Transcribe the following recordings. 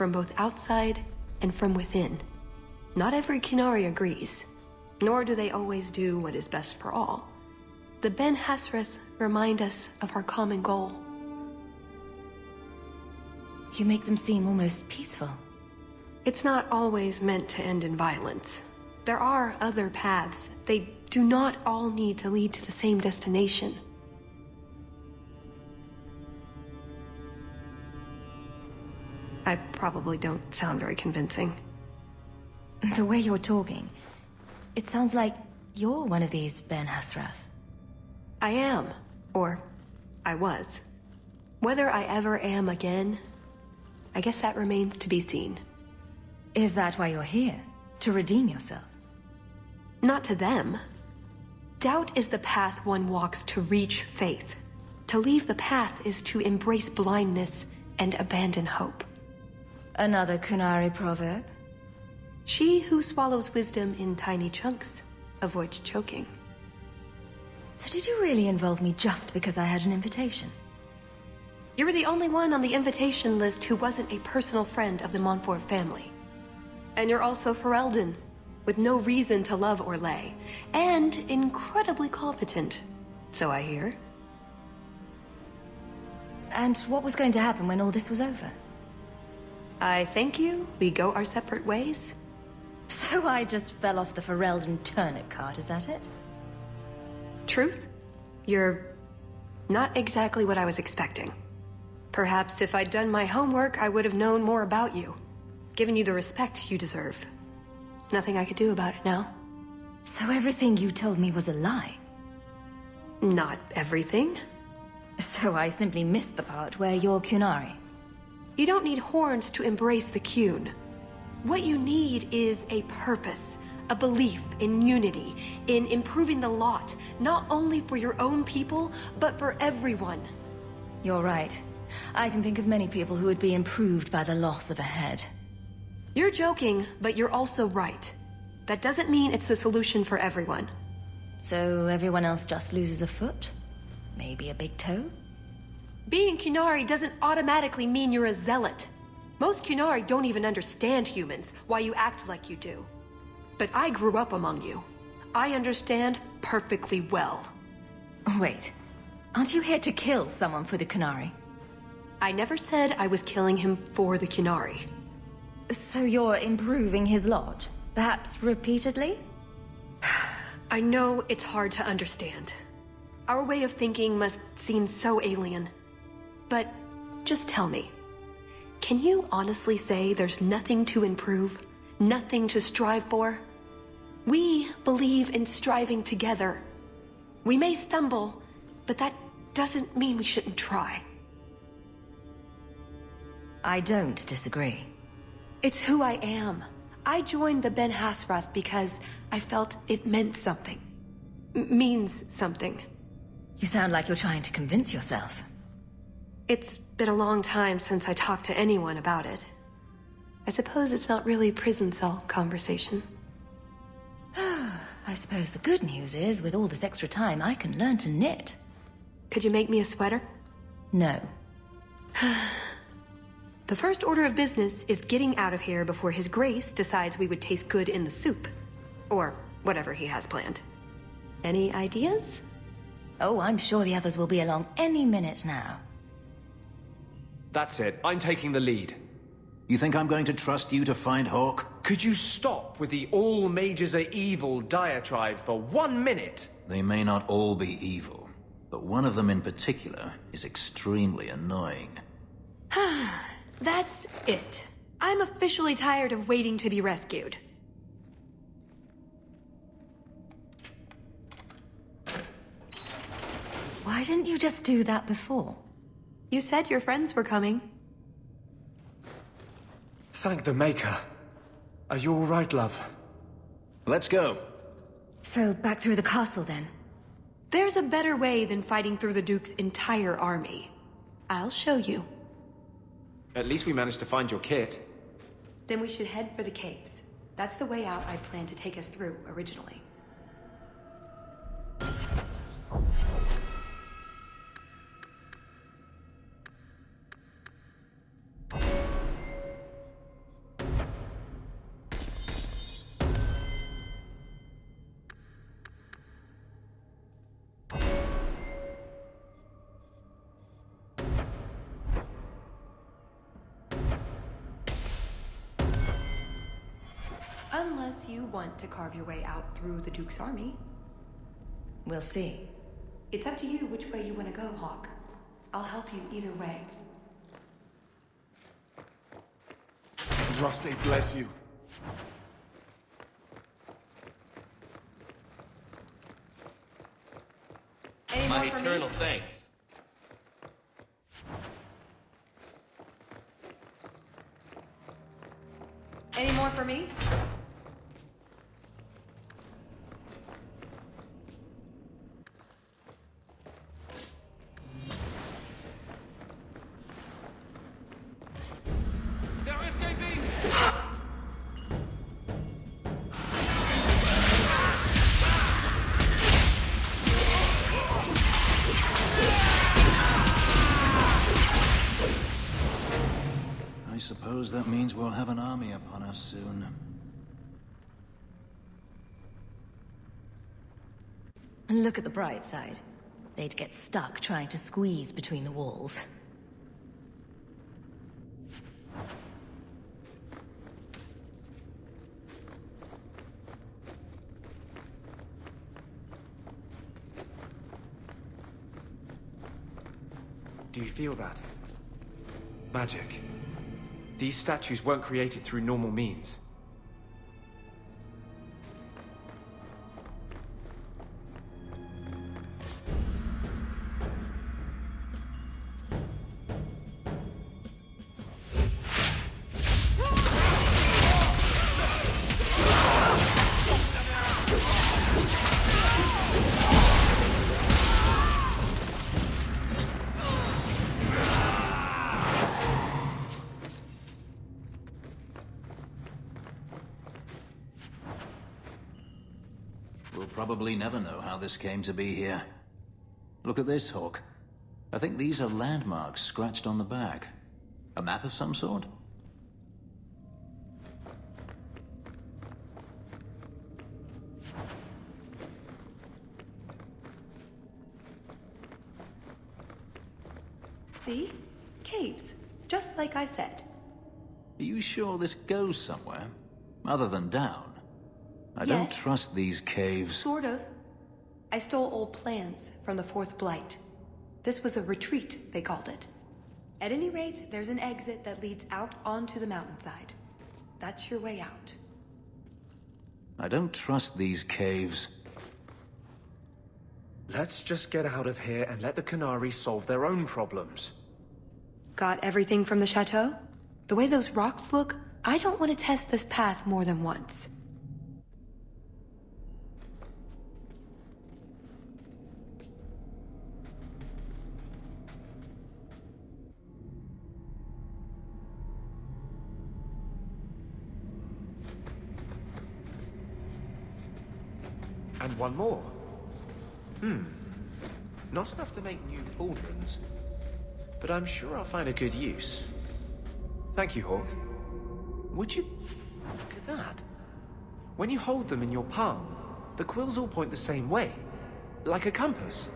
from both outside and from within. Not every Qunari agrees, nor do they always do what is best for all. The Ben Hasrath remind us of our common goal. You make them seem almost peaceful. It's not always meant to end in violence. There are other paths. They do not all need to lead to the same destination. I probably don't sound very convincing. The way you're talking, it sounds like you're one of these Ben Hasrath. I am, or I was. Whether I ever am again, I guess that remains to be seen. Is that why you're here? To redeem yourself? Not to them. Doubt is the path one walks to reach faith. To leave the path is to embrace blindness and abandon hope. Another Qunari proverb? She who swallows wisdom in tiny chunks avoids choking. So did you really involve me just because I had an invitation? You were the only one on the invitation list who wasn't a personal friend of the Montfort family. And you're also Ferelden, with no reason to love Orlais, and incredibly competent, so I hear. And what was going to happen when all this was over? I thank you, we go our separate ways. So I just fell off the Ferelden turnip cart, is that it? Truth? You're not exactly what I was expecting. Perhaps if I'd done my homework, I would have known more about you, given you the respect you deserve. Nothing I could do about it now. So everything you told me was a lie? Not everything. So I simply missed the part where you're Qunari. You don't need horns to embrace the Qun. What you need is a purpose, a belief in unity, in improving the lot, not only for your own people, but for everyone. You're right. I can think of many people who would be improved by the loss of a head. You're joking, but you're also right. That doesn't mean it's the solution for everyone. So everyone else just loses a foot? Maybe a big toe? Being Qunari doesn't automatically mean you're a zealot. Most Qunari don't even understand humans, why you act like you do. But I grew up among you. I understand perfectly well. Wait, aren't you here to kill someone for the Qunari? I never said I was killing him for the Qunari. So you're improving his lot? Perhaps repeatedly? I know it's hard to understand. Our way of thinking must seem so alien. But just tell me, can you honestly say there's nothing to improve? Nothing to strive for? We believe in striving together. We may stumble, but that doesn't mean we shouldn't try. I don't disagree. It's who I am. I joined the Ben Hasrath because I felt it meant something. Means something. You sound like you're trying to convince yourself. It's been a long time since I talked to anyone about it. I suppose it's not really prison cell conversation. I suppose the good news is, with all this extra time, I can learn to knit. Could you make me a sweater? No. The first order of business is getting out of here before His Grace decides we would taste good in the soup. Or whatever he has planned. Any ideas? Oh, I'm sure the others will be along any minute now. That's it. I'm taking the lead. You think I'm going to trust you to find Hawk? Could you stop with the all mages are evil diatribe for 1 minute? They may not all be evil, but one of them in particular is extremely annoying. That's it. I'm officially tired of waiting to be rescued. Why didn't you just do that before? You said your friends were coming. Thank the Maker. Are you all right, love? Let's go. So, back through the castle then? There's a better way than fighting through the Duke's entire army. I'll show you. At least we managed to find your kit. Then we should head for the caves. That's the way out I planned to take us through originally. Unless you want to carve your way out through the Duke's army. We'll see. It's up to you which way you want to go, Hawk. I'll help you either way. Andraste bless you. Any My more for eternal me? thanks. Any more for me? They're escaping! I suppose that means we'll have an army upon us soon. And look at the bright side. They'd get stuck trying to squeeze between the walls. Do you feel that? Magic. These statues weren't created through normal means. We'll probably never know how this came to be here. Look at this, Hawk. I think these are landmarks scratched on the back. A map of some sort? See? Caves. Just like I said. Are you sure this goes somewhere? Other than down? I don't Yes. trust these caves. Sort of. I stole old plans from the Fourth Blight. This was a retreat, they called it. At any rate, there's an exit that leads out onto the mountainside. That's your way out. I don't trust these caves. Let's just get out of here and let the Canary solve their own problems. Got everything from the chateau? The way those rocks look, I don't want to test this path more than once. And one more. Not enough to make new pauldrons, but I'm sure I'll find a good use. Thank you, Hawk. Would you... look at that. When you hold them in your palm, the quills all point the same way, like a compass.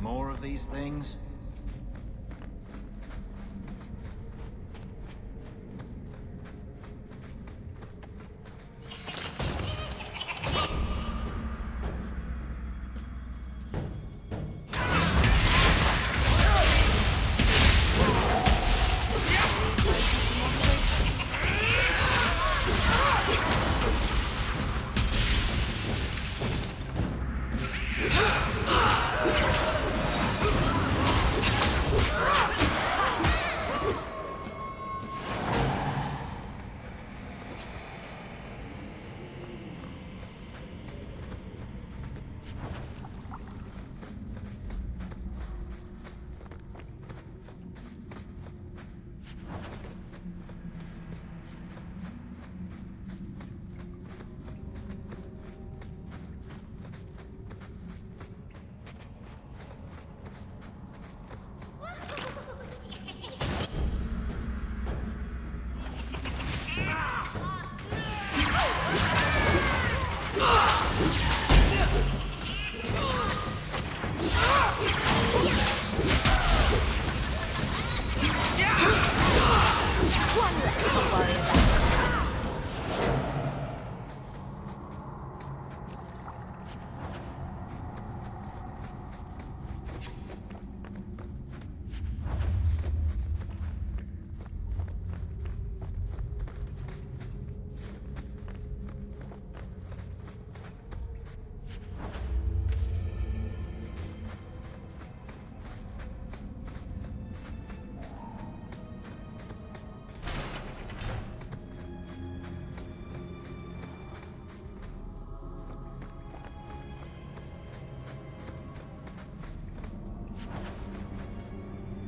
More of these things?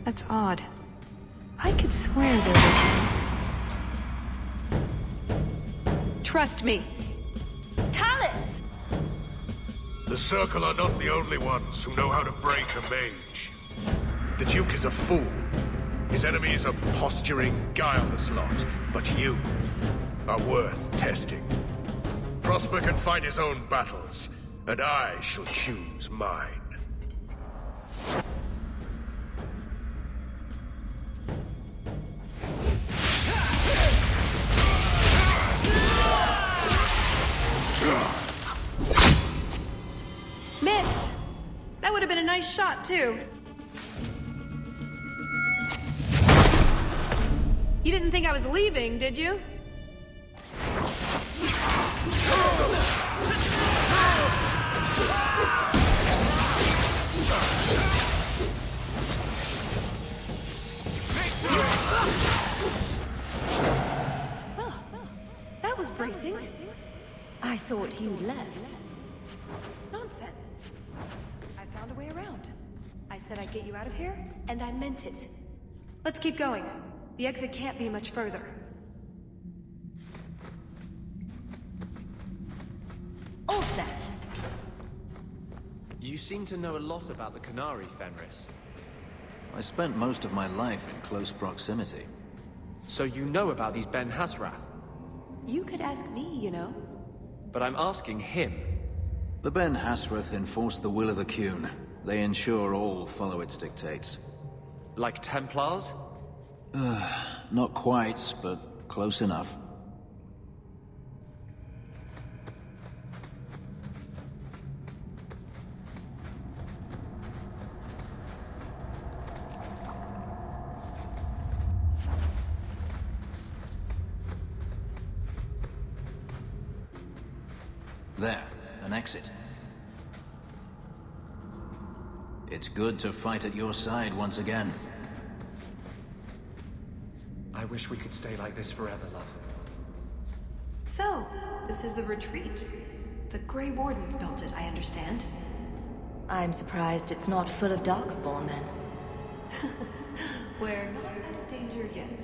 That's odd. I could swear there was... Trust me. Tallis! The Circle are not the only ones who know how to break a mage. The Duke is a fool. His enemies a posturing, guileless lot. But you are worth testing. Prosper can fight his own battles, and I shall choose mine. Missed! That would have been a nice shot, too. You didn't think I was leaving, did you? Oh, that was bracing. I thought you left. Nonsense. I found a way around. I said I'd get you out of here, and I meant it. Let's keep going. The exit can't be much further. All set. You seem to know a lot about the Canary, Fenris. I spent most of my life in close proximity. So you know about these Ben Hasrath? You could ask me, you know. But I'm asking him. The Ben Hasrath enforce the will of the Qun. They ensure all follow its dictates. Like Templars? Not quite, but close enough. There, an exit. It's good to fight at your side once again. I wish we could stay like this forever, love. So, this is the retreat. The Grey Wardens built it, I understand. I'm surprised it's not full of Darkspawn then. We're not out of danger yet.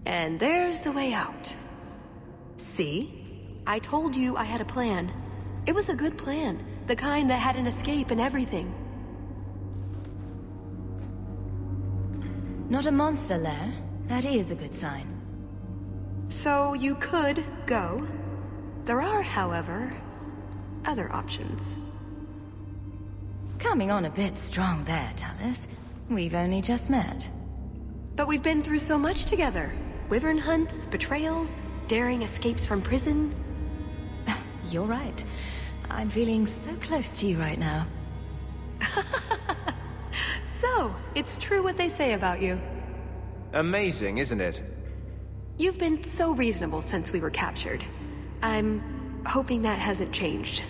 And there's the way out. See? I told you I had a plan. It was a good plan. The kind that had an escape and everything. Not a monster lair. That is a good sign. So you could go. There are, however, other options. Coming on a bit strong there, Tallis. We've only just met. But we've been through so much together. Wyvern hunts, betrayals, daring escapes from prison. You're right. I'm feeling so close to you right now. So, it's true what they say about you. Amazing, isn't it? You've been so reasonable since we were captured. I'm hoping that hasn't changed.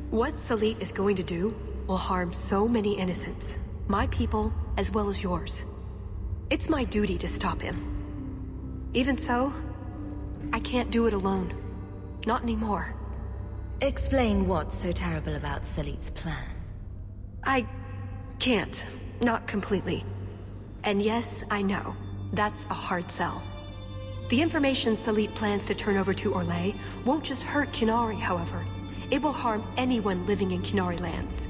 What Salit is going to do will harm so many innocents. My people, as well as yours. It's my duty to stop him. Even so, I can't do it alone. Not anymore. Explain what's so terrible about Salit's plan. I can't. Not completely. And yes, I know. That's a hard sell. The information Salit plans to turn over to Orlais won't just hurt Qunari, however. It will harm anyone living in Qunari lands.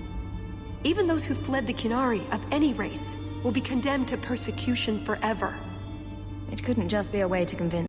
Even those who fled the Qunari of any race will be condemned to persecution forever. It couldn't just be a way to convince